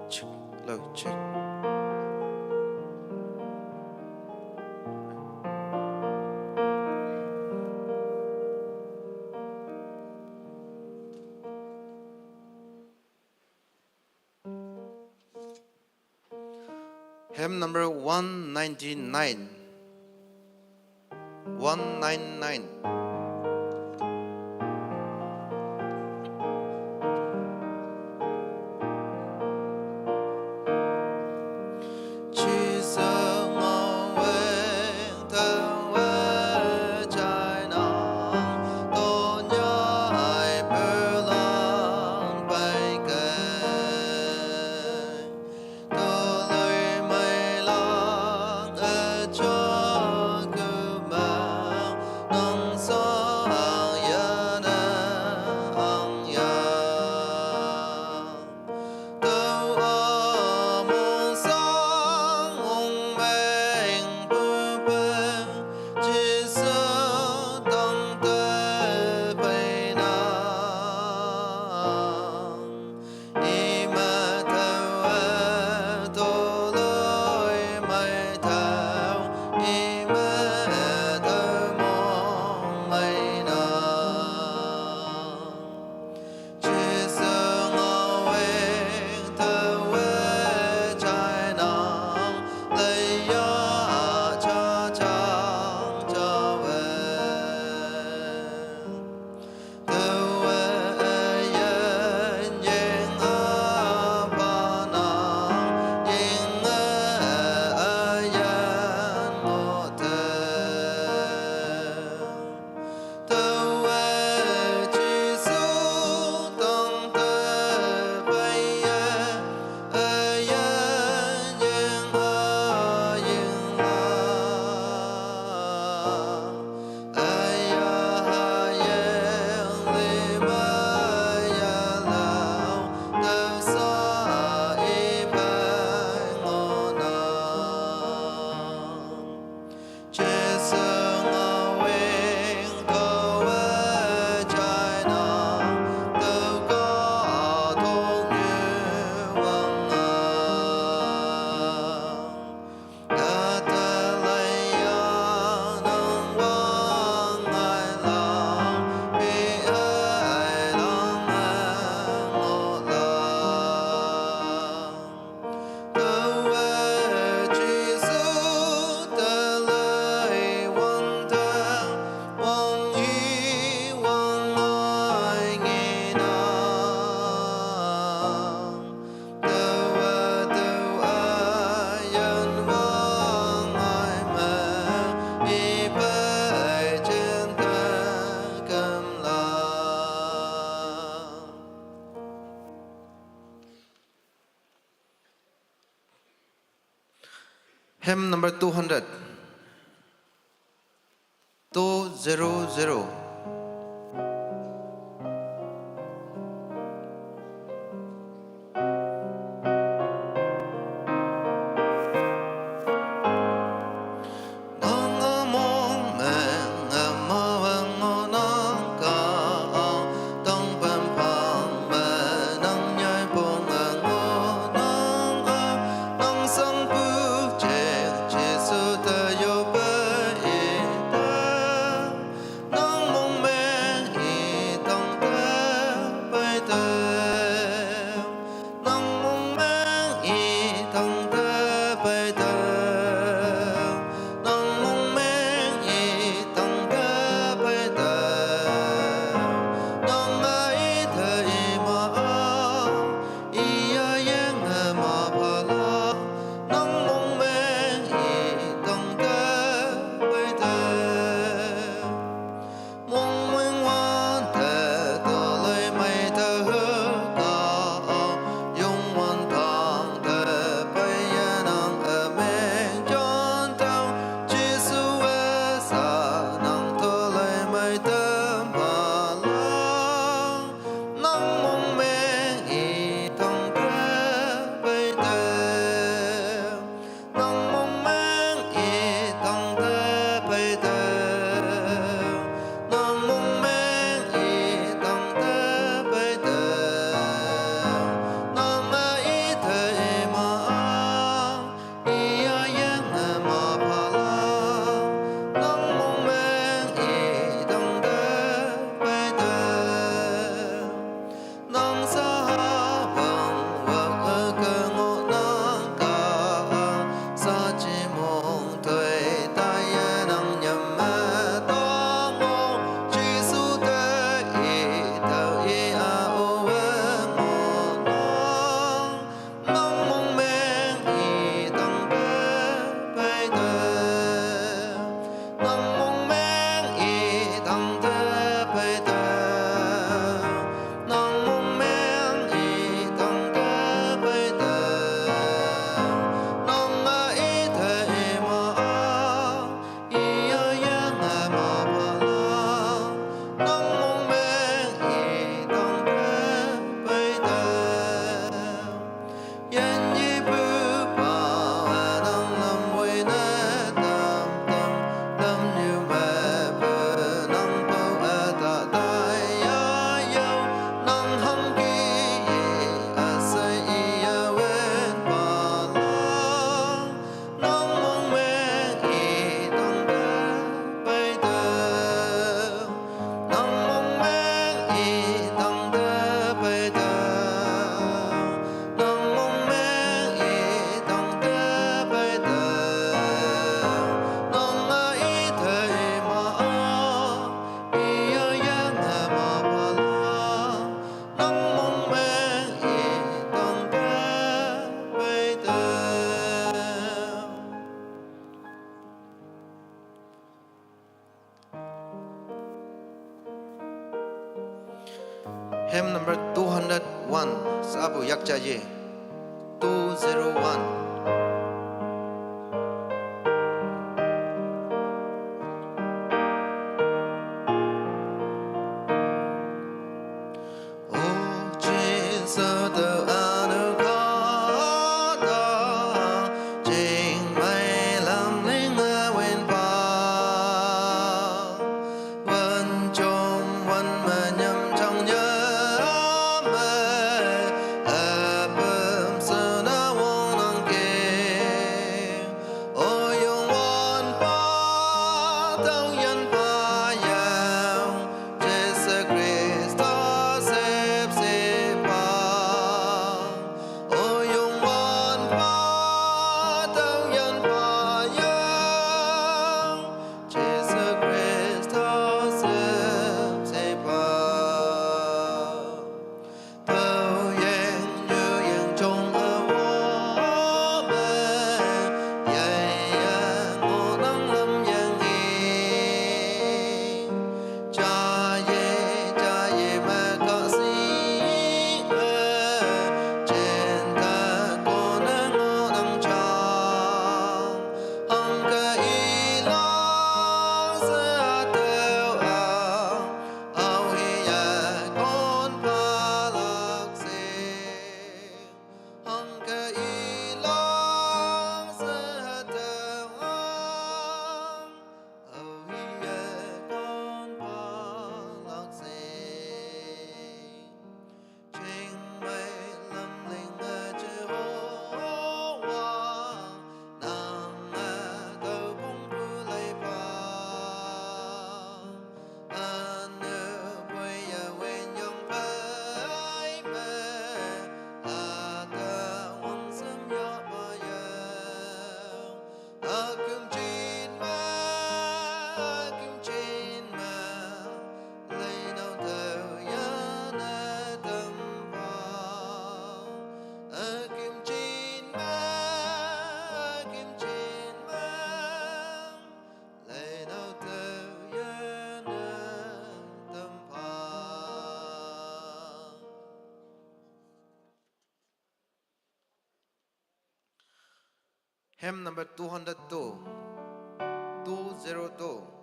check. Hymn number 199. 199. Hymn number 200. 200. Nong Sabu Yakjaye 201. Hymn number 202. 202.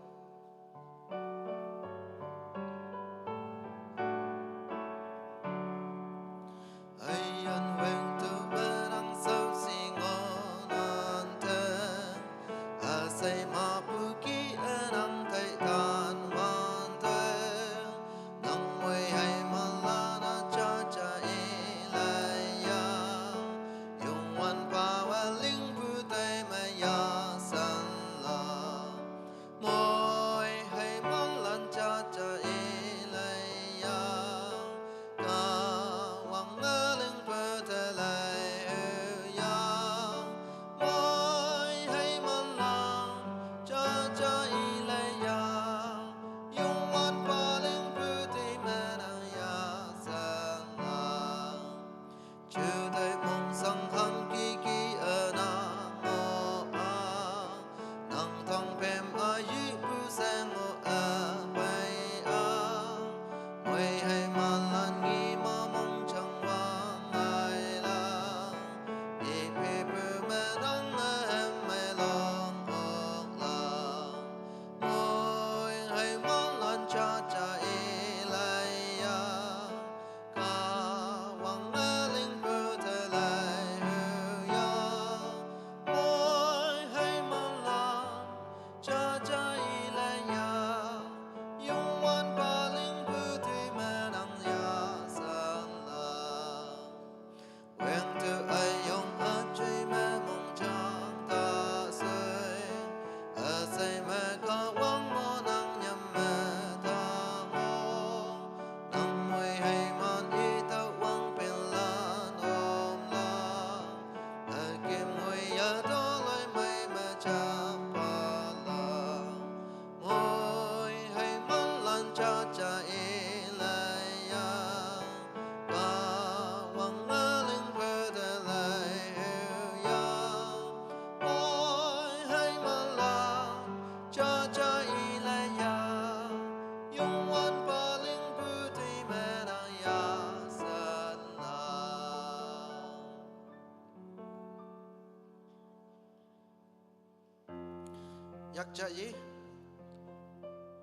약자지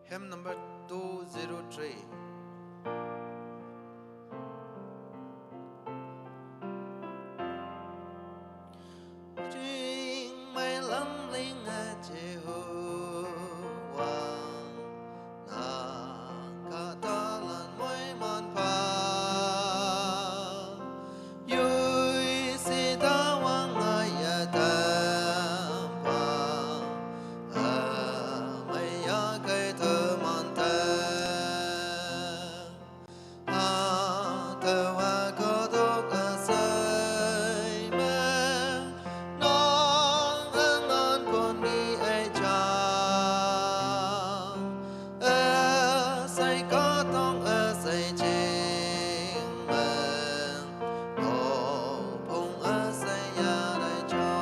hymn number 203 Chính mây lắm linh Jehovah nàng cả ta lần mỗi mòn phá vui si ta vang ngài tam phá mây cây thơ mòn thơ thơ hoa có thuốc say mê non ngon con đi ai cha say có tông say chính mình hồ phùng say ya đại cha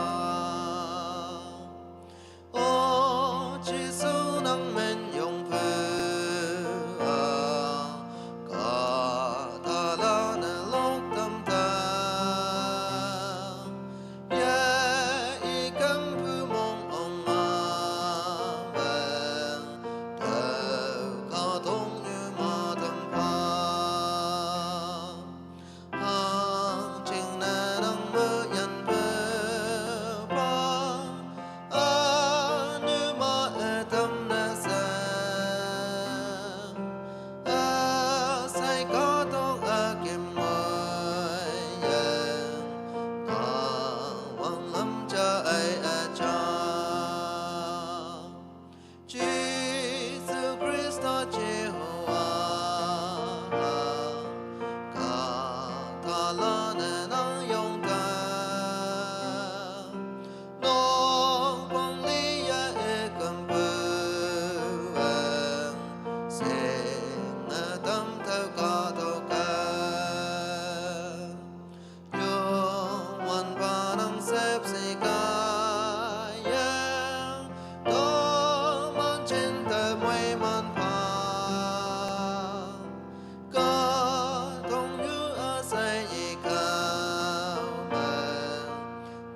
ô chỉ số năng mình dùng phư cả ta la nè lúc tâm ta yeah y cấm phư mong ông mà bên thờ có thông như mà thầm pha hàng trình nè đang mơ nhận phư ba như mà tâm nè say có tông kiếm mời vang lắm cha ai cha Jesus Christo Jehovah cả ta la nè năng yong ta non quang lý ya cầm bơ sẽ tâm theo cả thâu ca yung wan pa ng sep si kaya to man chen te mui man pa ca thông như say y cao men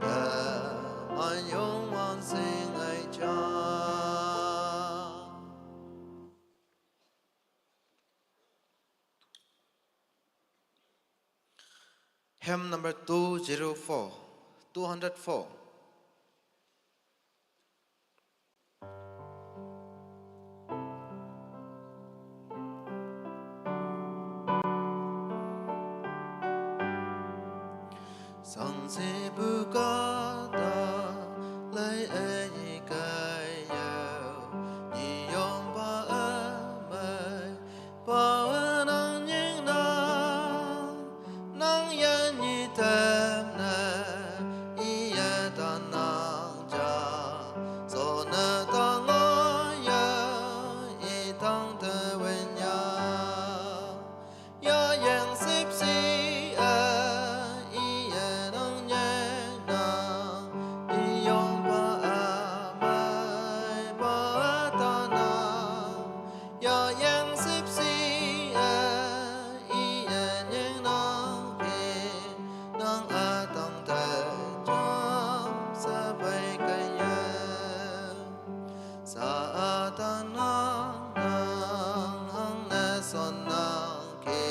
te man yung wan sing ai cha hymn number 204 204 Sang se bu ca ta lai ai kai yao ni yong ba mai ba nang ning na nang yan ni tam na i ya ta nang ja so na ta ngo ya i tang te wen ya ya yang sip si i ya nang yang na i yong ba mai ba ta na ya yang sip si i ya yang nang ke nang tang te cha sa bai kai ya sa ta nang hang na son nang ke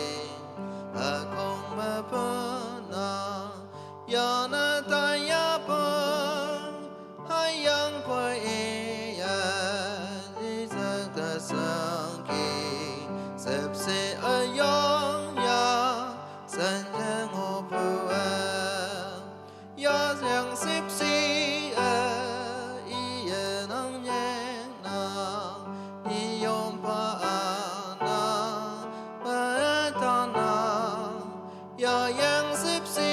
không ma pa na ya na ta ya pa hai yang pai ya ni sa ta sang ki sep se ayong ya san yang ho pu ya yang sip si i ya nang yang na ni yong pa na ba ta na ya yang sip si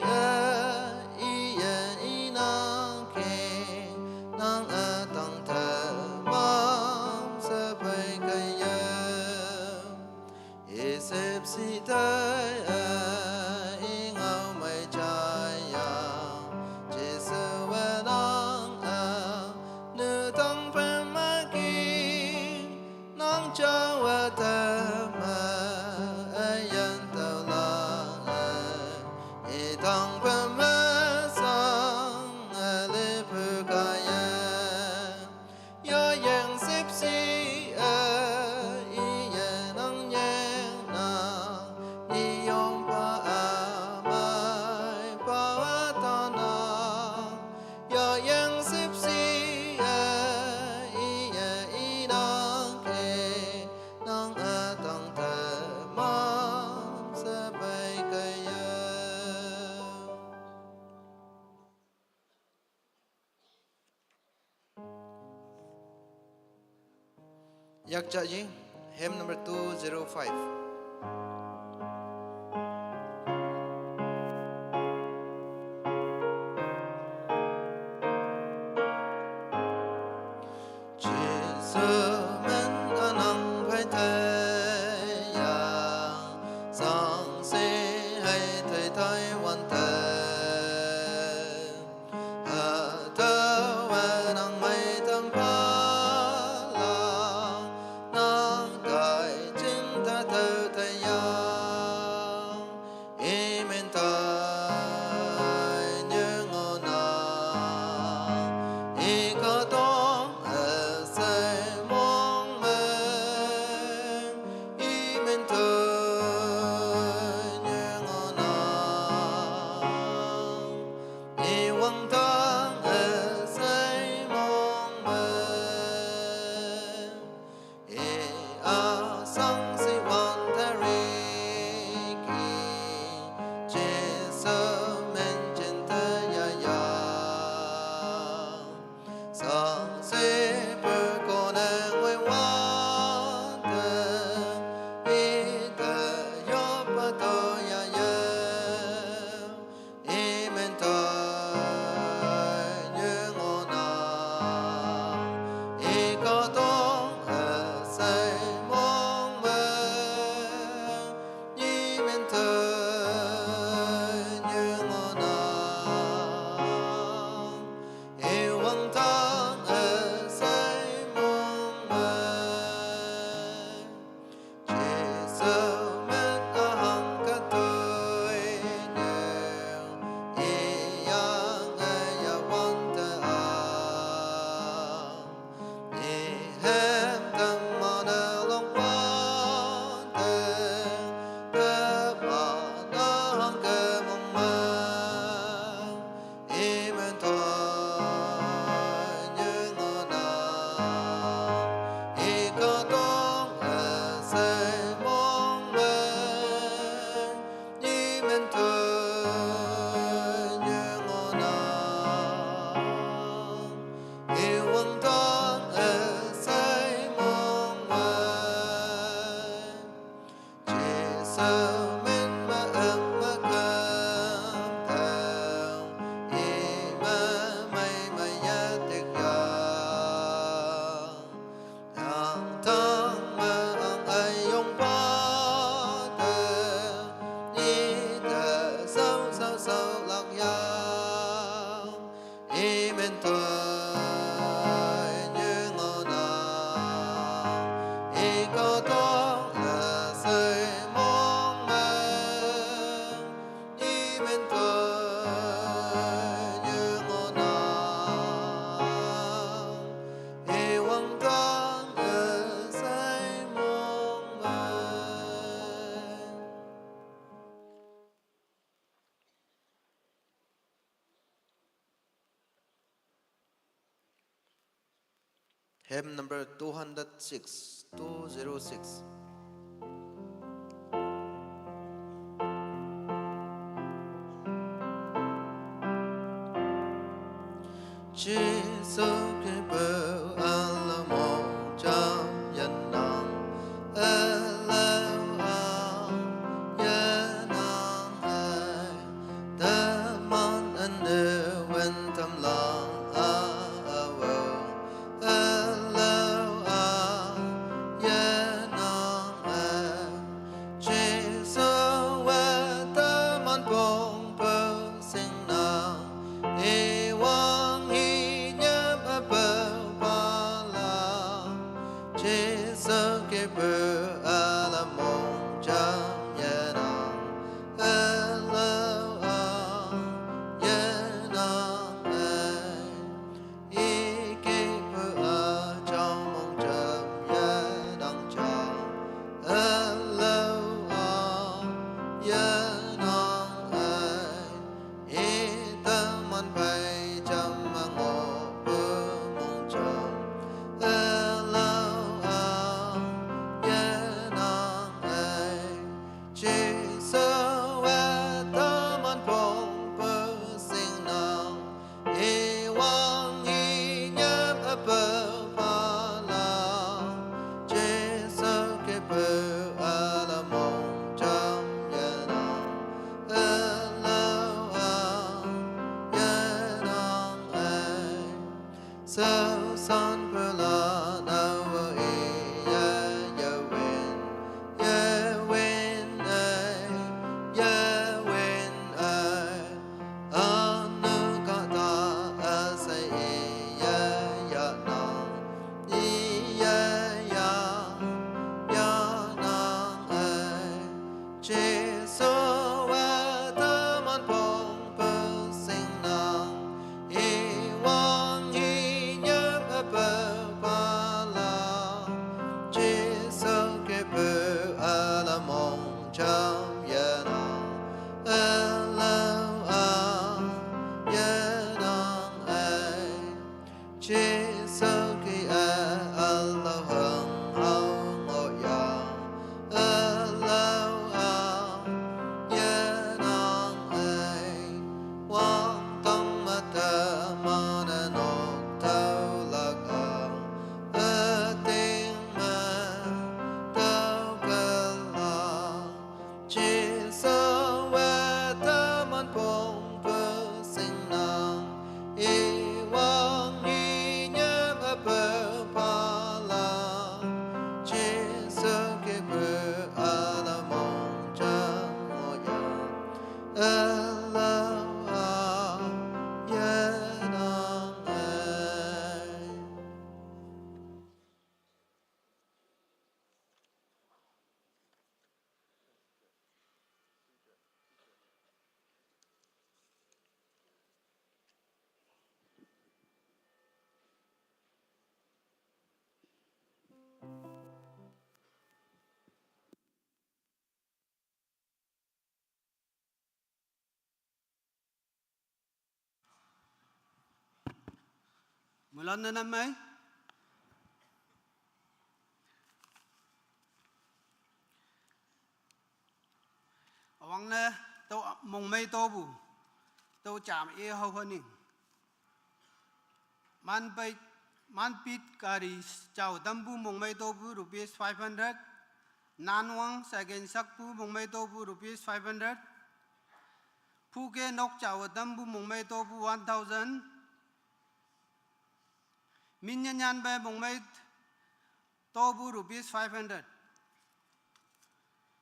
i ya i nang ke nang tang ta mam sa bai kai ya e sip si ta i ngao mai cha ya Jesus wa nang nu tang pa ma ki nang cha wa ta ma yan ta la e tang pa ma sang le pu ka ya Yak cha ji, hymn number 205. Hymn number 206, 206. Jesus cái bờ Alamo cho dân nam Alamo dân nam hai tâm an anh đưa quên tâm lòng sơ son bơ la na vơ ya wen ai anu ka ta a sai ya na ya nang ai chế số và tâm an phong bơ sinh nang y wang y nhớ bơ ba la chế số cái bơ a la mong chăm ya nang a la ya nang ai chế số cái a la hằng hao ngộ ya a la ya nang ai quang tâm ta ma na no tao lạc a tiếng ma tao ca la chỉ sao về tâm an phong bơ sinh nang y quang y nhớ bơ pa la chỉ sao cái bơ a la mong cha ngộ ya a la ya nang ai Mulan na namay. Awang na to mong may to bu. To cham e ho honing. Man pit kari chao dambu mong may to bu rupees 500. Nanwang second sakpu mong may to bu rupees 500. Phuke nok chao dambu mong may to bu 1000. Minyan bay mong may to bu rupees 500.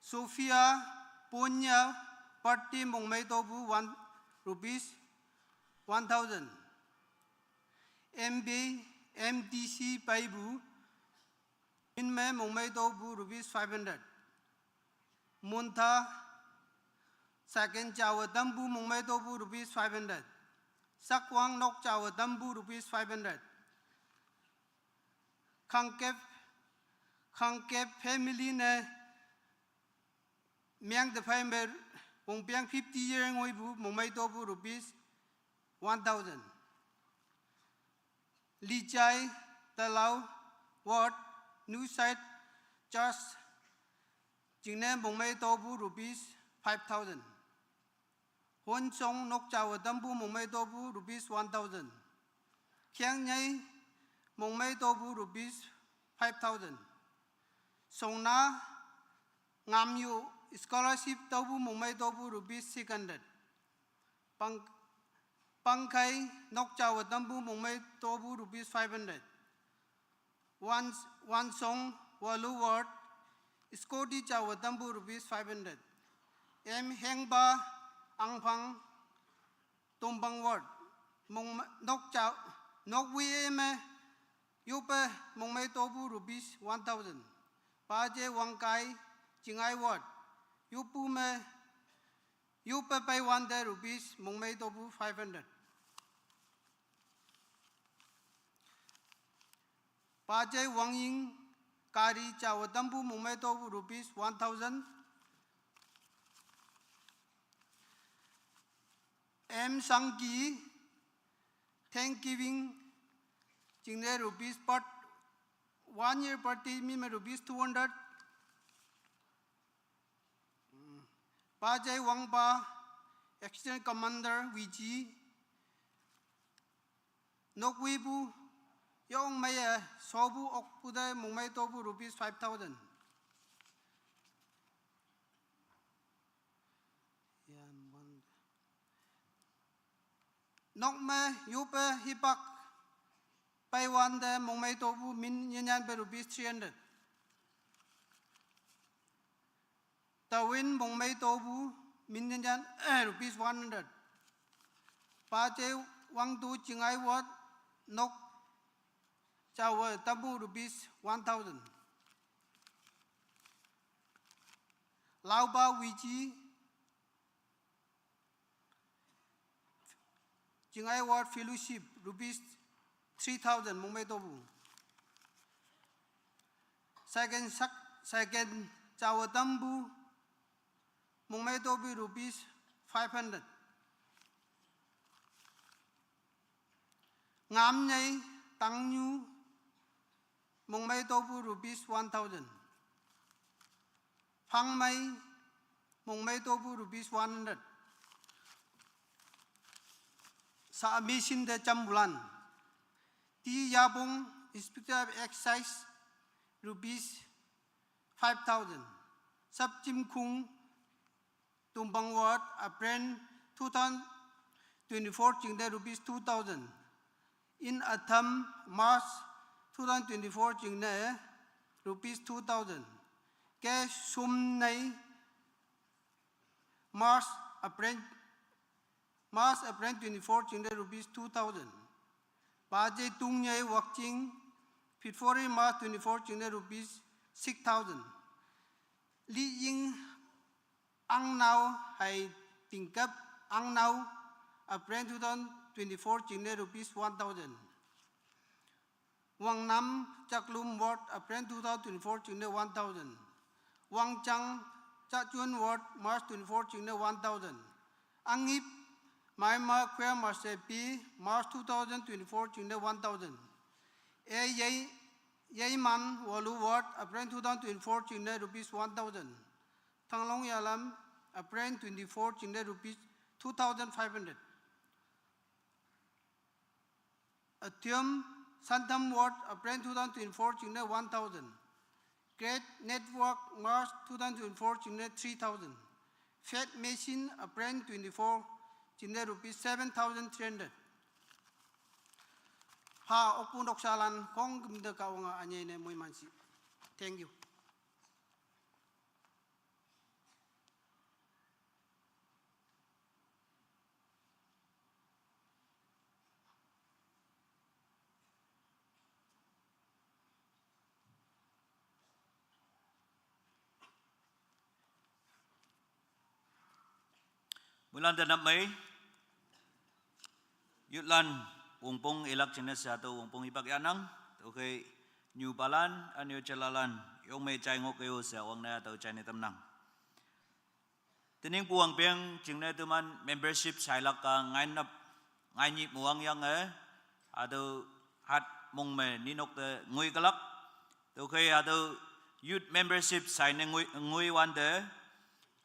Sophia Ponya party mong may to bu rupees 1000. MDC paibu in may mong may to bu rupees 500. Muntha second chawa dambu mong may to bu rupees 500. Sakwang nok chawa dambu rupees 500. Khangkep family ne miang the family mong piang 50 year ngoi bu mong may to bu rupees 1000. Lichai Talau Ward New Site Church Jingne mong may to bu rupees 5000. Hon Song nok chawa dambu mong may to bu rupees 1000. Khiang Nyai mong may to bu rupees 5000. Song na ngam yu scholarship to bu mong may to bu rupees 600. Pangkai nok chawa dambu mong may to bu rupees 500. One song Walu Ward Scotty chawa dambu rupees 500. Hengba Angpang Tombang Ward nok we me yupe mong may to bu rupees 1000. Paje Wangkai Chingai Ward yupe pay 100 rupees mong may to bu 500. Paje Wangying Kari chawa dambu mong may to bu rupees 1000. M Sangki Thanksgiving Jingle rupees per 1 year party me rupees 200. Pajai Wangpa External Commander VG Nokwibu Yong Maya Sobu Okpuda Mumai Tobu rupees 5000. Nokme Yupe Hipak Pai wan de mong mai to bu min yan pe rupees 300. Tawin mong mai to bu min yan rupees 100. Pa che wang tu chingai wat nok chawa tabu rupees 1000. Lao ba wichi chingai wat fellowship rupees 3000 mong mai to bu. Second chawa tambu mong mai to bu rupees 500. Ngam nhai tăng nhu mong mai to bu rupees 1000. Phang mai mong mai to bu rupees 100. Sa mission de chambulan. Ti yabong inspector of excise rupees 5000. Sub chim khung tumbang ward April 2024 ching de rupees 2000. In Atham March 2024 ching de rupees 2000. Ke sum nay March April 24 ching de rupees 2000. Ba je tung nhai watching February March 24 ching de rupees 6000. Li ying ang now hay tingkap ang now April 2024 ching de rupees 1000. Wang Nam Chaklum Ward April 2024 ching de 1000. Wang Chang Chachuan Ward March 24 ching de 1000. Angip Mai Ma Kwe Marsepi March 2024 ching de 1000. Yai Man Walu Ward April 2024 ching de rupees 1000. Thanglong Yalam April 24 ching de rupees 2500. Athium Santam Ward April 2024 ching de 1000. Great Network March 2024 ching de 3000. Fed Machine April 24 ching de rupees 7300. Ha okpun oksalan kong gumde kawanga anye ne moi mansi. Thank you. Bulan tanap may yutlan wongpong ilak china sa to wongpong ipagyanang okay new balan anyo chalalan yung may chay ngok kayo sa wang na to chay tamnang tining puang peng chingna tuman membership sailak ka ngay nhịp muang yang ado hat mong me ninok te ngui kalak okay ado youth membership sai ne ngui wan de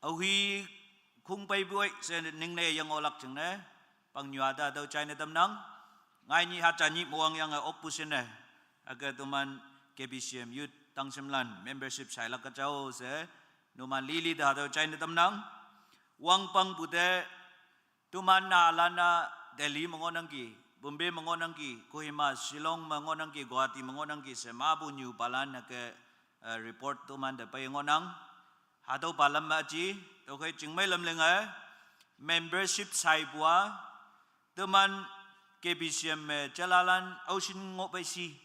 awi khung bay buổi sẽ ninh này yang olak chừng này bằng nhòa ta đâu trái này tâm nắng ngay như hạt trái nhịp muang yang opposition này agar tuman KBCM youth tăng xem lần membership sai là cái cháu sẽ numan lili ta đâu trái này tâm nắng wang pang bute tuman na lana Delhi mangon ang ki Bombay mangon ang ki Kohima Shillong mangon ang ki Guwahati mangon ang ki se mabu new balan na ke report tuman de pay ngon ang hado balam ma chi okay chừng mấy lâm lên membership sai bua teman KBCM chalalan ocean ngộ bay si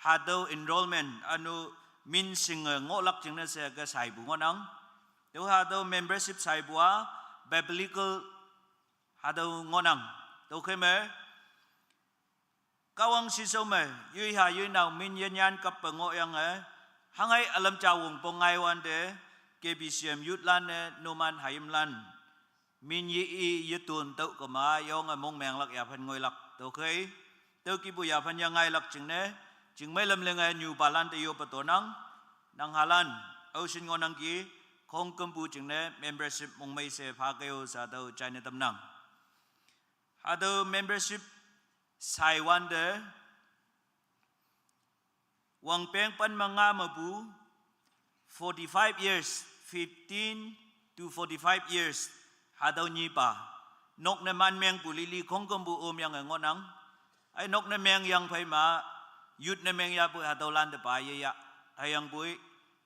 hado enrollment anu min sing ngộ lak chừng na se ka sai bu ngonang tu hado membership sai bua biblical hado ngonang tu khai me kawang si so me yui ha yui nào min yan yan kap ngộ yang hangai alam chawung pongai wan de KBCM youth lan noman hayim lan min yi yutun tau kama yong mong meng lak ya phan ngoi lak to khai to ki bu ya phan yang ngai lak ching ne ching mai lam lengai new balan te yo patonang nang halan ocean ngonang ki khong kampu ching ne membership mong mai se pha kayo sa to china tam nang hado membership sai wan de wang peng pan manga mabu 45 years, 15 to 45 years, hadaw nyi pa. Nok naman miyang pulili kong kumbu yang ngonang, ay nok na miyang yang pay ma youth na meng ya bu atau lan de pa ya hayang bui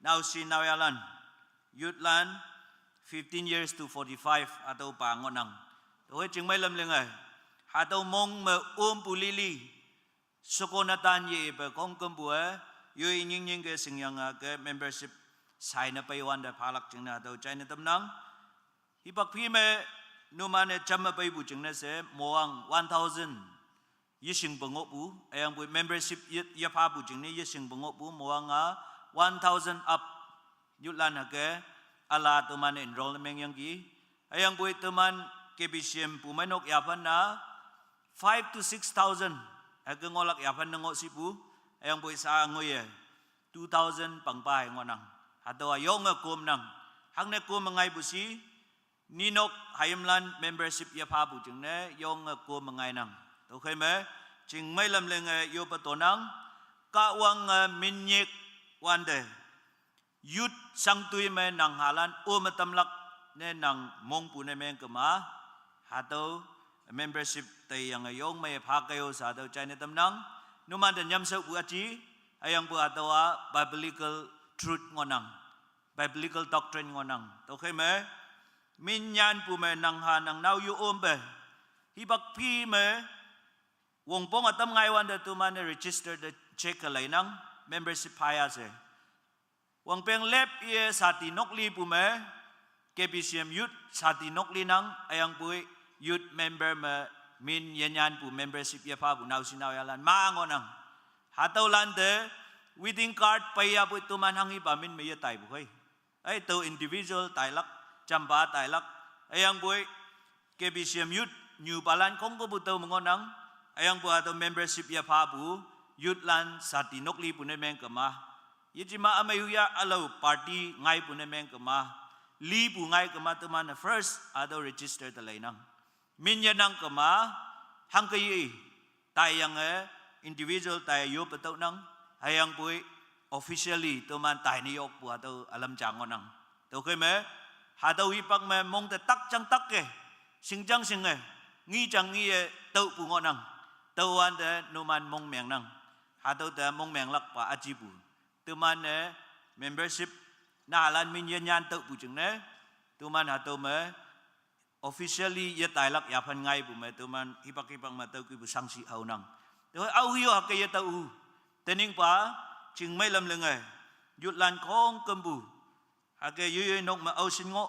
now si now ya lan youth lan 15 years to 45 atau pa ngonang to ching mai lam leng ai atau mong me pulili sukonatan ye pe kong kem bu yu ning ning ke sing yang ke membership sai na pai wan da phalak ching na to chai na tam nang hi bak phi me nu ma ne cham pai bu ching na se moang 1000 yising bangok bu ayang bu membership ya pha bu ching ni yising bangok bu moang 1000 up yulan ha ke ala to man enrollment yang gi ayang bu to man KBCM pu manok ya pan na 5 to 6000 aga ngolak ya pan ngo si pu ayang bu sa ngoy 2000 pangpai ngonang atau ayong kum nang hang ne kum mangai bu si ninok hayamlan membership ya pha bu ching ne yong kum mangai nang to khai me ching mai lam leng yo pa to nang ka wang min nyek wan de yut sang tui me nang halan matam lak ne nang mong pu ne meng kama hato membership te yang yong me pha kayo sa do chai ne tam nang numan de nyam sa bu achi ayang bu atawa biblical truth ngonang biblical doctrine ngonang to khai me min nyan pu me nang ha nang nau yu be hi bak pi me wong pong atam ngai wan de tu man register the check lai nang membership phaya se wong peng lep ye sati nokli pu me KBCM youth sati nokli nang ayang pu youth member me min yanyan pu membership ye pha bu nau sinau yalan ma ngonang hatau lan de wedding card paya pu tu man hangi pa min me ye tai bu khoi ai to individual tai lak chamba tai lak ayang pu KBCM youth new balan kong ko bu to ngonang ayang bu ato membership ya pha bu youth lan sati nokli pu ne meng kama yijima amayuya alo party ngai pu ne meng kama li pu ngai kama to man first ato register ta lai nang min ya nang kama hang kai tai yang individual tai yo pa to nang ayang bu officially to man tai ni yok pu ato alam chang nang to kai me ha to hi pak me mong ta tak chang tak ke sing chang sing ngi chang ngi to pu ngonang tâu an de numan mong meng nang hatau de mong meng lak pa ajibu tuman ne membership na lan min yan yan tau bu chung ne tuman hatau me officially ye tai lak ya phan ngai bu me tuman hipak ma tau ki bu sang si au nang to au hiyo ha ke ye tau tening pa ching mai lam leng yut lan khong kem bu ha ke yu nok ma au sin ngo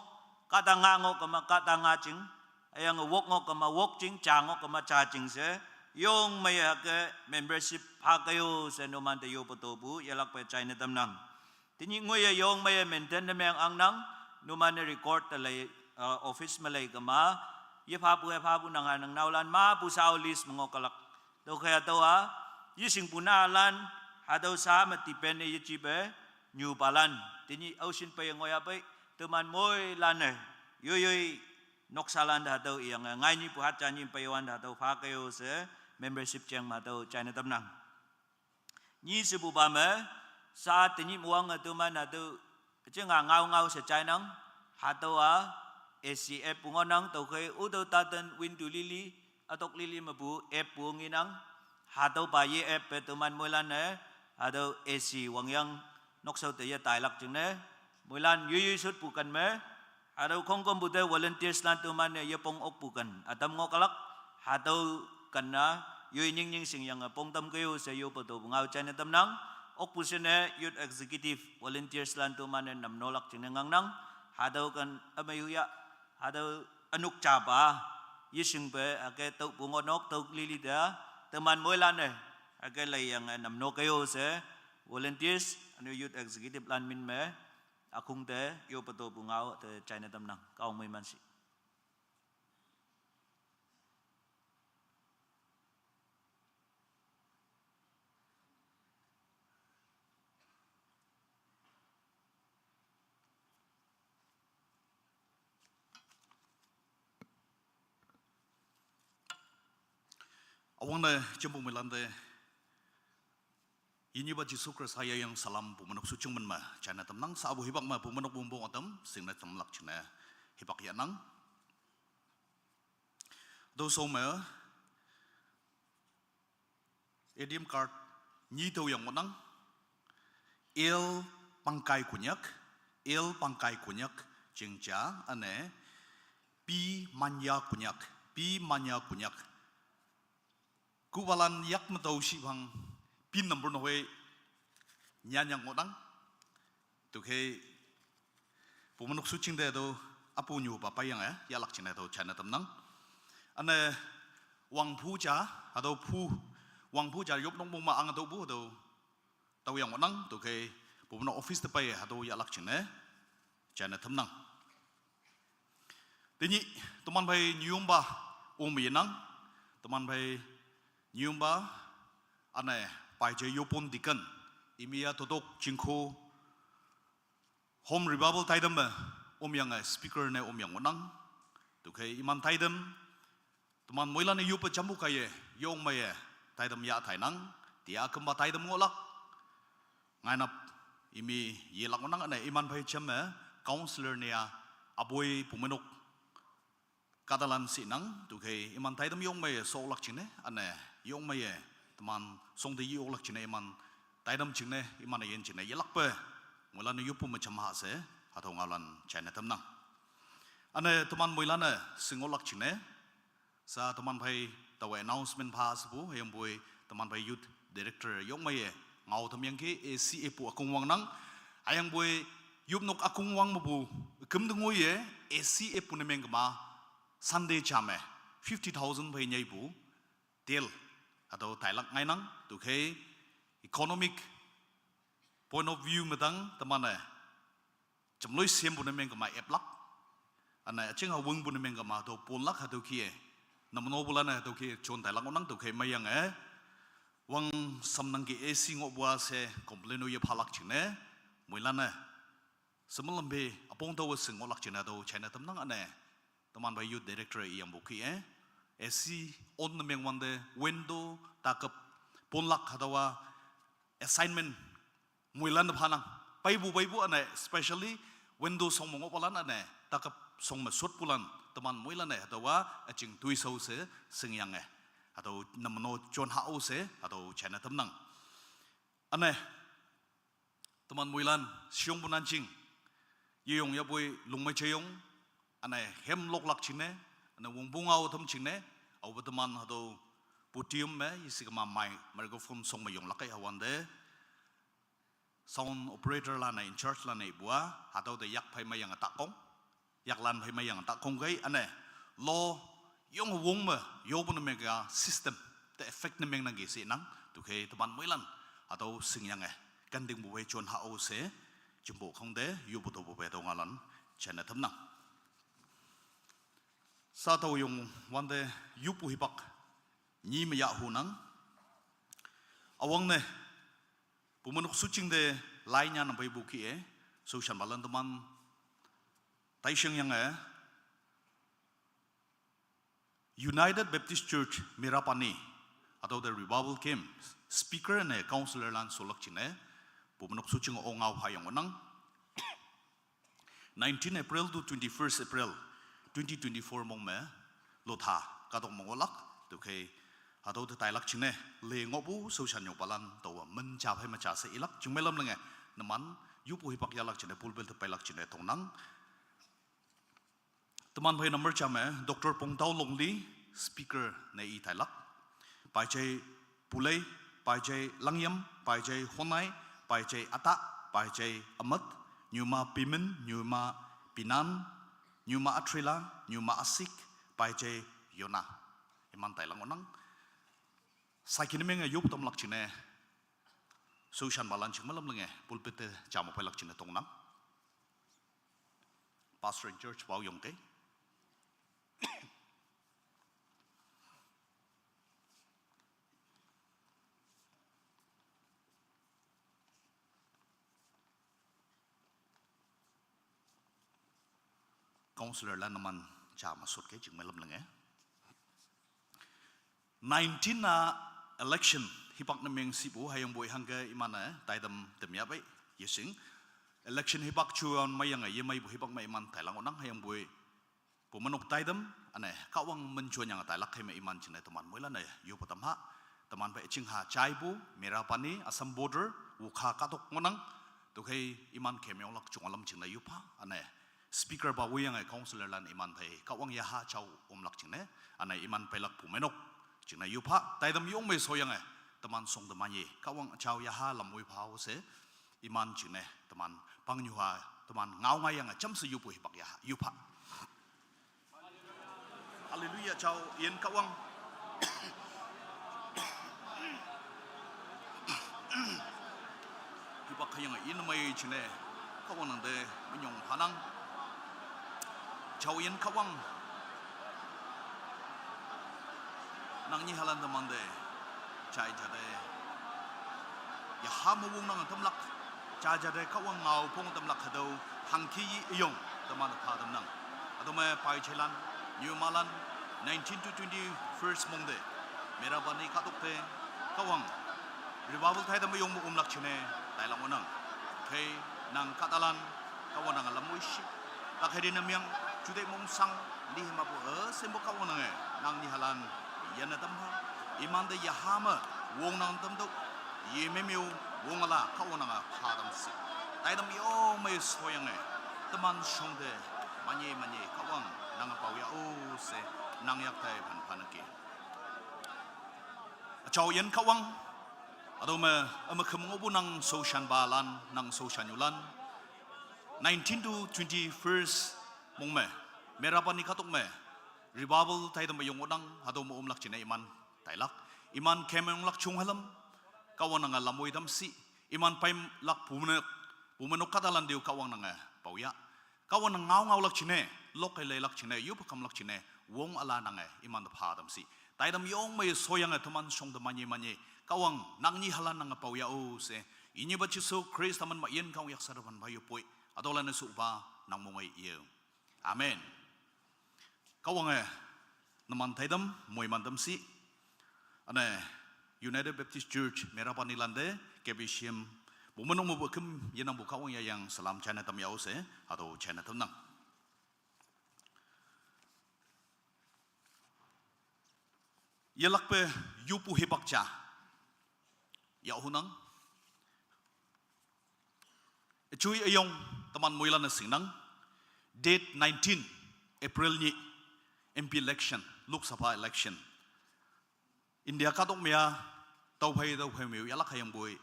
ka ta nga ngo ka ta nga ching ayang wok ngo ka ma wok ching cha ngo ka ma cha ching se yong maya ke membership hakayo sa numan tayo potobu yalak pa China tam nang tini ngoy yong maya maintain na mayang ang nang numan na record talay office malay kama ye papu nang anang naulan ma pu sa ulis mga kalak to kaya to yising punalan hadaw sa matipen na yichibe new palan tini ausin pa yung ngoy apay tuman moy lan yoyoy noksalan hadaw iyang ngay ni puhat chan yung payuan hadaw hakayo sa membership chang ma to China tam nang ni se bu ba me sa tini muang tu man atu chang ngau sa China ha to ACF pungonang to kai u to ta tan win tu lili atok lili ma bu F pu nginang ha to ba ye F pe tu man moilan ne ha to AC wang yang nok sau te ye tai lak chung ne moilan yu sut pu kan me ha to khong kom bu te volunteers lan tu man ne ye pong ok pu kan atam ngo kalak ha to kan na yu ning ning sing yang pong tam kayo sa yu pato ngau China tam nang ok pu sene youth executive volunteers lan tu man nam nolak ching ngang nang hadaw kan amayuya hadaw anuk chapa yising pe ake to pu ngonok to lili da teman moy lan ake lay yang nam no kayo sa volunteers anu youth executive lan min me akung te yu pato ngau te China tam nang kaung may man si awang na jumbo milande ini ba Yesus Kristus saya yang salam pumanok sucung man ma China tam nang sa abu hibak ma pumanok bumbong atam sing na tam lak china hibak ya nang do so ma ADM card nhi tàu yang một năng il pangkai kunyak chừng cha anh ấy pi manya kunyak cú balan yak mà tàu si bằng pin number nó về nhà yang một năng tụi khi phụ nữ xuất trình đây đâu apu nhu papa yang ya lak china đâu china tam năng anh ấy wang phu cha atau wang phu cha yop nong mong ma ang atau bu atau tàu yang một năng tụi khi phụ nữ office tập bay atau ya lak china tam năng thế nhỉ tụi mình phải nhung ba ôm miền năng tụi mình phải nhung ba anh ấy phải chơi yopon dikan imia totok chingko home revival tay đâm mà yang speaker này yang một năng tụi khi iman tay đâm tụi mình mỗi lần này yup chambu cái yong mày tay đâm ya tay năng tia cầm ba tay đâm ngõ lắc ngay nắp imi ye lắc một năng anh này iman phải chăm counselor này aboy pumenok Catalan si nang tu kay iman tay dam yong may so lak chine ane yong may teman song de yong lak chine iman tay dam chine iman yen chine yelak pe mula ne yupu macam ha se atau ngalan chine tam nang ane teman mula ne singol lak chine sa teman pai tawa announcement pass bu yang boy teman pai youth director yong may ngau tham yang ke ACA pu akung wang nang ayang boy yup nok akung wang bu kum de ngoi ye ACA pu ne meng ma Sunday chame 50,000 phải nhảy bù tiêu atau Thái Lan ngay nắng tụi khi economic point of view mà tăng tầm này chấm lối xem bún men cái mà ép lắc anh này chính là vương bún men cái mà tụi bún lắc hay tụi kia nằm nô bún này tụi kia chôn Thái Lan nắng tụi khi mấy yang vương sắm năng cái AC ngõ bùa xe complain ôi phá lắc chừng nè mỗi lần này sớm lắm bê apong tàu sừng ngõ lắc chừng nào tụi China tầm năng anh này teman bayu director yang buki SC on na meng wande window takap ponlak hadawa assignment muilan phanang paibu ane especially window song mongo palan ane takap song ma sut pulan teman muilan hadawa aching tui so se singyang atau namno chon hao se atau China tamnang ane teman muilan siong punan ching yong ya boy lungmai cheyong anh hem lok lak chine anh wong bungao tham chine au bataman hado putium me isigama microphone song mayong lakai hawande sound operator la in church la nei bua hado de yak phai mayang atakong yak lan phai mayang atakong gai ane lo yong wong ma yobun mega system the effect na meng nang gi si nang tu khe taban moilan hado singyang kan ding bu we chon ha o se jumbo khong de yubu to bu be do ngalan chana tham nang sa tàu yung wande yupu hipak ni me ya hunang awang ne pumanuk suching de lainnya na bai buki so shan balan teman tai sheng yang United Baptist Church Mirapani atau the revival camp speaker ne counselor lan solak chine pumanuk suching o ngau phayang onang 19 April to 21st April 2024 mong me lo tha ka dong mong lak tu ke hado te tai lak chine le ngobu so shan yo palan to men cha phai ma cha se ilak chung melam lenge naman yu pu hi pak ya lak chine pulbel te pai lak chine tong nang teman phai number cha me Dr. Pongtau Longli speaker ne i tai lak pai chai pulei pai chai langyam pai chai honai pai chai ata pai chai amat nyuma pimen nyuma pinan nyuma atrila nyuma asik paije yona iman tai lang onang sakin menga yup tom lak chine sushan balan ching malam lenge pulpite chamo pai lak chine tongnang pastor in church bau yong ke counselor lan naman cha masut ke jing melam lenge 19 na election hipak na meng sibu hayang boy hangga imana taidam temya bai yesing election hipak chuan mayang ye mai bu hipak mai iman tailang onang hayang boy pumanok taidam ane kawang menchuan yang tailak hai mai iman chine teman moila na yo patam ha teman pe cingha cai bu merapani asam border ukha katok ngonang tukai iman kemyong lak chungalam cingna yupa ane speaker ba wuyang ai counselor lan iman pe kawang yaha chau lak cingne ane iman pe lak pumenok cingna yupa taidam yong me soyang ai teman song teman ye kawang chau yaha lamui pau se iman cingne teman pangyuha teman ngau ngayang ai cham se yupu hipak yaha yupa haleluya chau yen kawang hipak kayang in mai cingne kawang nang de menyong panang chau yen kawang nang ni halan teman de chai jade ya hamung nang temlak cha jade kawang ngau pong temlak hadau hangki yong teman pa tem nang adome pai chelan new malan 19 to 21st mongde merabani katok te kawang revival thai tem yong mu lak chine tai lang onang kei nang katalan kawang nang lamui shi tak hedin namyang jude mong sang li ma bu sembo kawang nang nang ni halan yana tamha iman de yahama wong nang tam do ye memeu wong ala kawang nang phadam si tai dam yo mai soyang teman song de manye kawang nang pau ya o se nang yak tai pan panake chau yen kawang adoma ama khamo bu nang so shan balan nang so shanyulan 19 to 21st mongme merapani katok me revival tai dam yong odang adom lak chine iman tailak iman kemeng lak chung halam kawang nang lamoi dam si iman paim lak pumenok katalan diu kawang nang pauya kawang nang ngau lak chine lokai le lak chine yup kam lak chine wong ala nang iman da phadam si tai dam yong mai soyang teman song da manye kawang nang ni halan nang pauya o se ini bachi so Christ taman ma yen kawang yak saraban bayu poi adolan su ba nang mongai ye amen kawang naman tai dam moi mandam si ane United Baptist Church merapani lande KBCM bumanong mo bukem yenang bukawang yang salam China tam yau se atau China tam nang yelak pe yupu hipak cha yau hunang chui ayong teman moilan na sinang date 19 April ni MP election Lok Sabha election India katok mea tau phai meu yalak hayang boy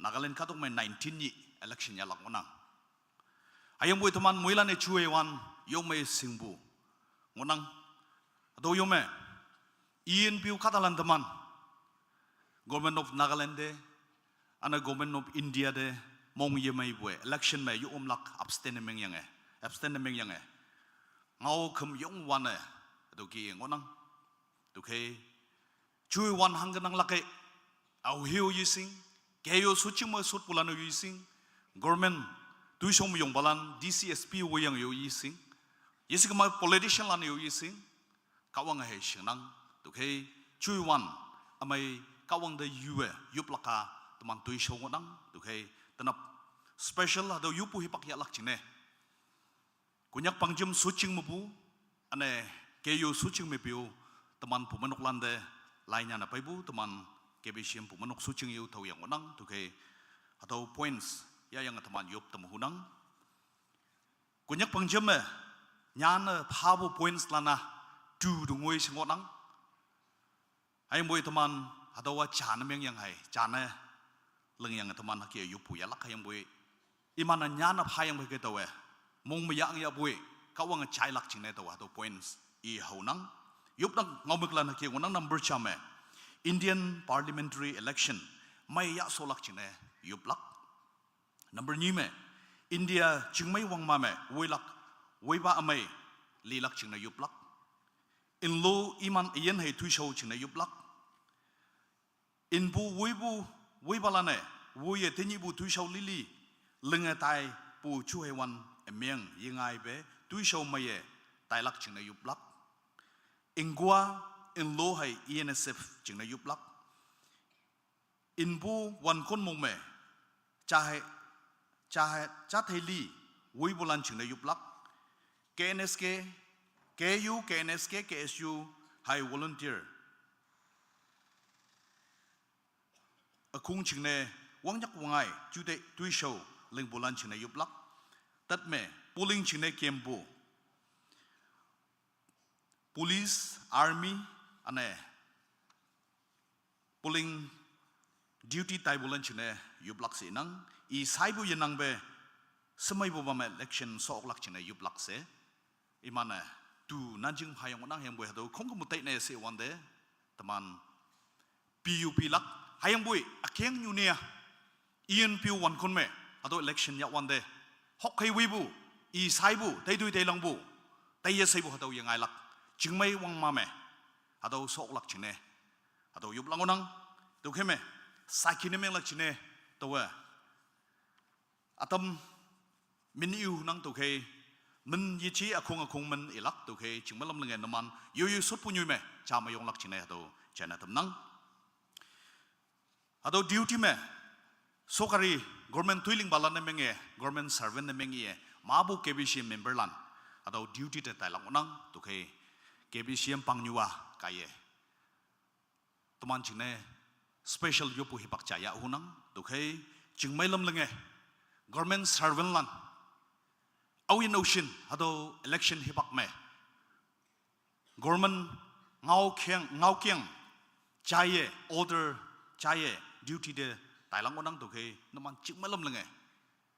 Nagaland katok me 19 ni election yalak ngonang hayang boy teman moilan e chui wan yong me singbu ngonang ado yong me ian piu katalan teman government of Nagaland de ana government of India de mong ye mai boy election me yu lak abstain meng yang ngau kem yong wan ado ki ngonang tu ke chui wan hang nang lake au hiu yising keyo suching mo sut pulan yu yising government tu shom yong balan DCSP wo yang yu yising yising ma politician lan yu yising kawang he shinang tu ke chui wan amai kawang de yu yup laka teman tu shom nang tu ke tanap special ado yupu hipak ya lak chine Konyak pangjam suching mo bu ane keyo suching me piu teman pumanok lande lainnya na paibu teman KBCM pumanok suching yu tau yang onang tuke atau points ya yang teman yup temu hunang Konyak pangjam nyana pabu points lana du dungoi singonang ayam boy teman atau wacana meng yang hai cana leng yang teman hakia yupu ya lak ayam boy imana nyana payang bagi tahu mong mayang ya boy kawang cai lak cing tahu atau points I haunang yup nang ngomik lan hakia ngonang number chame Indian parliamentary election may ya solak cing yup lak number 9 me India cingmai wang mame woilak woiba amai lilak cing yup lak in lo iman iyan hai tu show cing yup lak in bu woibalane woye tenyi bu tu show lili lengatai pu chu hewan emeng yingai be tu show maye tai lak ching na yup lak ingwa in lo hai ENSF ching na yup lak in bu wan kon mong me chahe li woi bulan ching na yup lak KNSK KU KNSK KSU hai volunteer khung chừng này quăng nhắc quăng ai chú tệ tuy sâu lên bộ lan chừng này giúp lắc tất mẹ polling chừng này kiềm bộ police army anh này polling duty tai bộ lan chừng này giúp lắc sẽ năng i sai bộ yên năng về sớm bộ ba mẹ election sọc lắc chừng này giúp lắc sẽ iman này tu nan chừng hay ông năng hiện bồi hạt không có một tệ này sẽ vấn đề teman PUP lắc hay ông bồi keng như nia Ian Piu one con mẹ atau election ya one day hok hay wibu i sai bu tay đuôi tay long bu tay ya sai bu atau yang ai lắc chừng mấy wang ma mẹ atau sok lắc chừng này atau yup lang onang tu khe mẹ sai kini mẹ lắc chừng này tu à atam min yêu nang tu khe mình yi chi akong mình ilak tu khe chừng mấy lam lengen naman yu sốt pu nyu mẹ cha ma yong lắc chừng này atau chana tam nang atau duty mẹ Sokari government tuiling balan na menge government servant na menge mabu KBCM member lan atau duty te tai lang onang tu khe KBCM pangnyua kaye teman chine special yopu hipak chaya hunang tu khe chingmai lam lenge government servant lan awin ocean atau election hipak me government ngau kyang chaye order chaye duty de Tại lăng nang tu khe naman chik malam lengai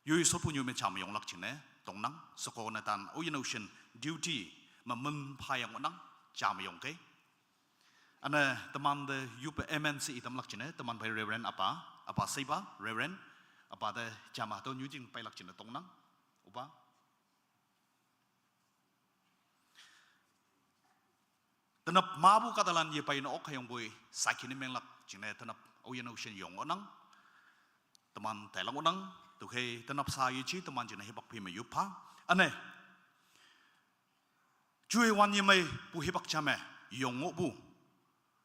yui sot punyu me cham yong lak chine tong nang soko na tan ocean ocean duty ma mun phayang nang cham yong ke ana teman de yup MNC itam lak chine teman bai reverend apa seiba reverend apa de chama to nyu jing pai lak chine tong nang upa tanap mabu katalan ye pai no ok hayong boy sakini meng lak chine tanap ocean ocean yong nang teman telang onang tu khe tanap sa yi chi teman jina hebak phi me yupa ane chui wan ye mai pu hebak chame yong ngo bu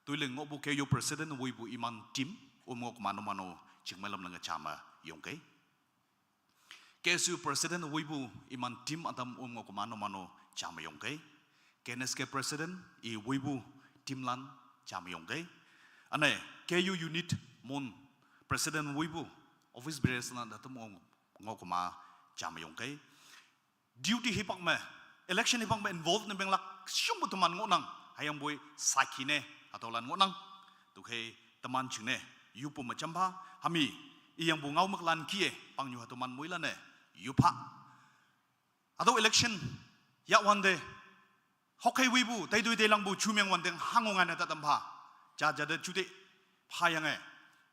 tuiling ngo bu ke yu president wi bu iman tim ngok mano chingmalam langa chama yong ke kesu president wi bu iman tim atam ngok mano chama yong ke kenes ke president I wi bu tim lan chama yong ke ane ke yu unit mon president wi bu office beres na datam ngok ma cham yong kai duty hipak me election hipak me involved na beng lak syung butuman ngonang hayang boy sakine atolan ngonang tu khe taman chune yupu machamba hami iyang bungau maklan kie pangyu hatuman muila ne yupa ato election ya one day hokai wibu tai dui lang bu chumeng wan deng hangongan na tatampa ja de chude phayange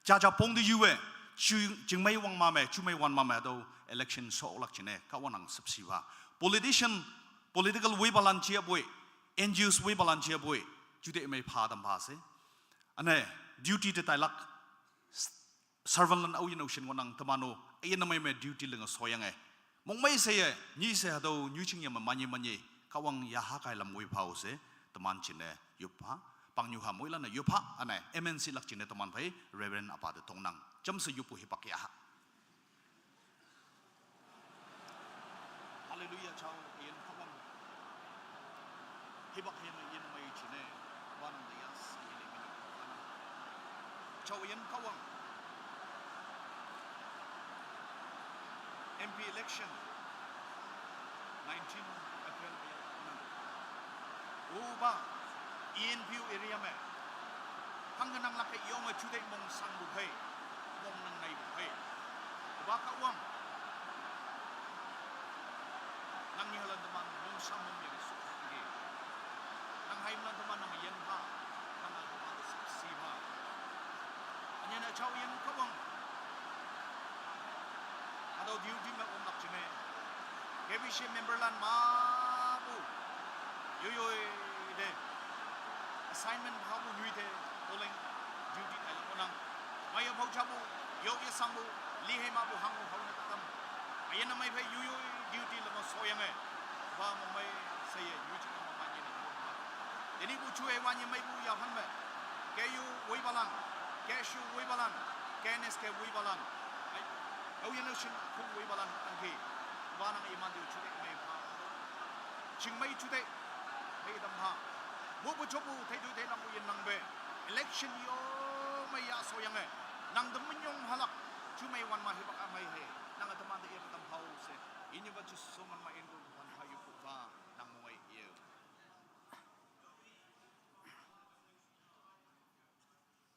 ja pong de yuwe chừng mấy wang ma mẹ chú mấy wan ma mẹ đâu election so lắc chine ka wanang subsiwa political way balan chia boy NGOs way balan chia boy chú de mấy pha dam pha se ane duty te tai lak servant lan au yin ocean wanang tamano ayen na mấy duty lenga soyang e mong mấy se ye ni se đâu nyu ching yam manye ka wang ya ha kai lam way phao se taman chine yupa pangyu ha moila na yupa ane MNC lak chine taman phai reverend apa de tongnang chấm sự yupu hipak ya hallelujah chao yen khawang hipak yen yen mai chine wan de yas yen mi chao yen khawang MP election 19 April uba in view area me hanganang lakai yong chude mong sang bu phai mong nang nai bu phai ba ka wang nang ni halan teman mong sang mong ye su ge nang hai man teman nang yen ha nang al ba si ha anya na chau yen ka wang ado duty me om nak chime KBCM member lan ma bu yo de assignment how bu nui de polling duty ai lang maya phau chabu yo ye sambu li he ma bu hangu hau na tam ayen mai phai yu duty la ma soyang e ba mo mai say ye yu chi ma ma ni ni deni bu chu e wan ye mai bu ya han me ke yu wei balang ke shu wei balang ke nes ke wei balang ai au ye no shin khu wei balang tang ki ba na iman du chu de mai pha ching mai chu de mai dam ha bu bu chu bu thai du thai nam bu yin nang be election yo mai ya soyang e nang temen yung halak cuma wan mahibak amai he nang teman de tam hau se ini ba just so man ma enroll wan hayu ku ba nang mongai ye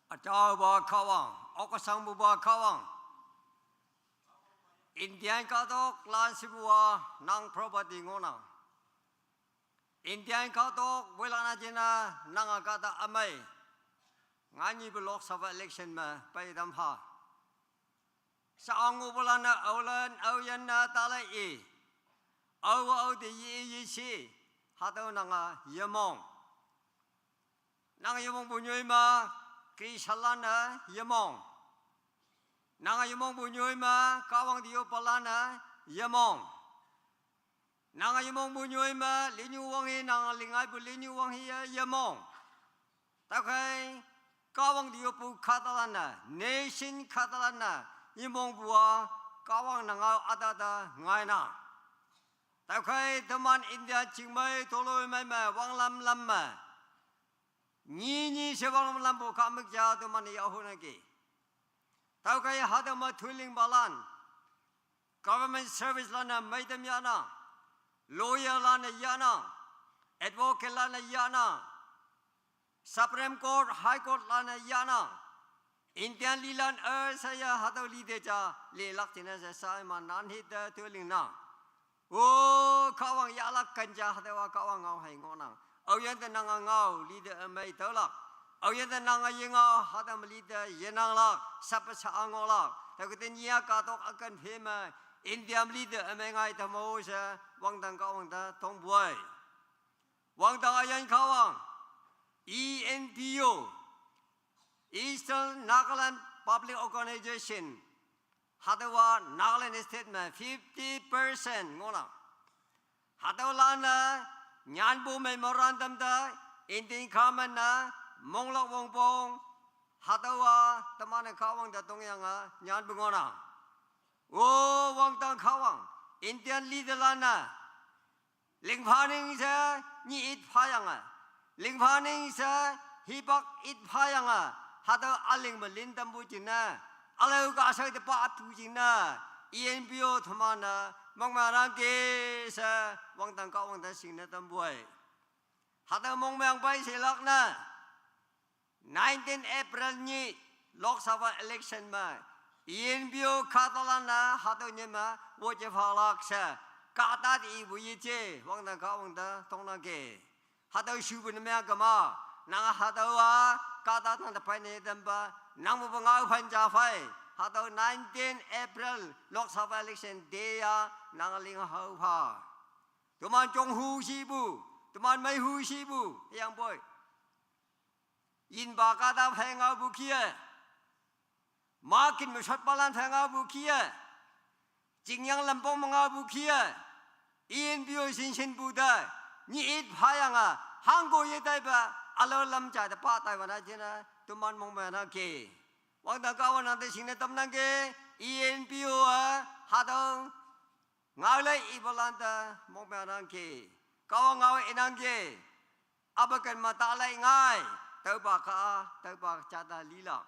Atau bawa kawang, okasang bawa kawang. Indian katok lan sibua nang property ngona. Indian katok welana jena nang kata amai. Ngani belok Sabha election ma pai damha. Saangu bulana aulan auyan na talai e. Au de ye si hatau nanga yemong. Nang yemong bunyoi ma Krisalana yemong. Nanga yemong bunyoy ma kawang diyo palana yemong. Nanga yemong bunyoy ma linyuwangi nanga lingay bu linyuwangi yemong. Takay kawang diyo po katalana nation katalana yemong buwa kawang nanga adada ngay na. Takay teman India chingmay toloy may ma wang lam lam ma. Ni sebab lampu kami jauh mana yahu lagi. Tahu kaya ada mah tuling balan. Government service lana maidam yana, lawyer lana yana, advocate lana yana, Supreme Court, High Court lana yana. Indian lilan saya ada lide ja lelak tina saya manan hita tuling na. Oh kawang yalak kanja ada wa kawang ngau hai ngonang. Awyang dan nanga ngau leader amai tolak. Awyang dan nanga yengau hadam leader yenang lak sapa saangol lak. Tapi tanya katok akan fema Indian leader amai ngai tamau sa wang tang kawang ta tong buai. Wang tang ayang kawang ENPO Eastern Nagaland Public Organization hadawa Nagaland State ma 50% ngolang. Hadawa na Nyan bu memorandum da Indian kaman na monglok wong pong hatawa tamane kawang da tongyang nyan bu ngona. Oh wang tang kawang Indian leader lana lingpaning sa ni it phayang lingpaning sa hibak it phayang hatawa aling malin tambu jina alau ka asai de pa atu jina ENPO tamana mongmarang ke sa wang tang kawang da sing na tambuai hata mongmang pai silak na 19 April ni Lok Sabha election ma ENPO katalan na hata nyema woje phalak sa kata di ibu yeje wang tang kawang da tongna ke hata shubu na kama nang hata wa kata tang da pai ne damba nang mo bangau panja phai hata 19 April Lok Sabha election day nangaling hau pa. Tuman chong hu sibu, tuman may hu sibu, yang boy. Yin ba kata phengau bukia. Makin musot balan phengau bukia. Jingyang lampong mengau bukia. Yin bio sin sin buda. Ni it phayanga. Hanggo ye dai ba alo lam cha da pa tai wana jena tuman mong ma na ke. Wang da kawan nanti sini tam nangke ENPO hadong ngalai ibalanta mong nangke kawan ngawai nangke abakan matalai ngai tauba cata lila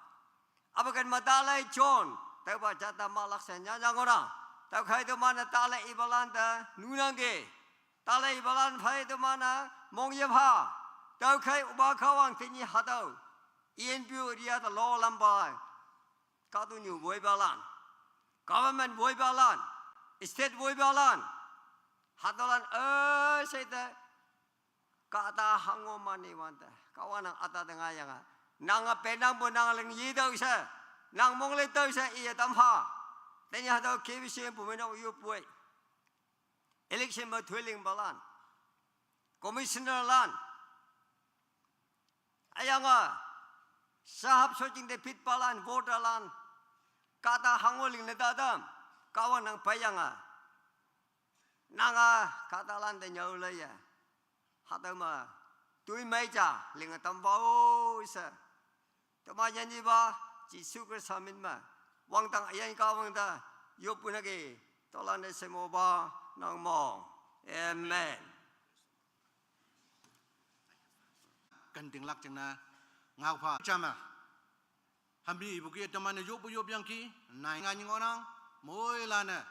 abakan matalai John tauba cata malak senya jangora tau kai tu mana talai ibalanta nunangke talai ibalan phai tu mana mong yepha tau kai uba kawan tinyi hadong ENPO dia the law lambai. Kau tu new boy balan, government boy balan, state boy balan. Hatolan saya kata hango mani wanta. Kawan ang ata tengah yang nang penang pun nang leng yidau sa, nang mong letau sa iya tamha. Tanya hatau KBCM pumenang uyu boy. Election ma thwiling balan, commissioner lan. Ayanga. Sahab searching de pit palan voter lan kata hangoling ne dadam kawan nang payanga nanga kata lan de nyau laya hatama tui meja linga tambau sa tama janji ba ji sugar samin ma wang tang ayan kawang da yopunage tolan de semo ba nang mo amen Kan ting lak chang na ngau pha chama Hambi ibu kia teman yop yop yang ki, nai ngani ngonang, moi lana.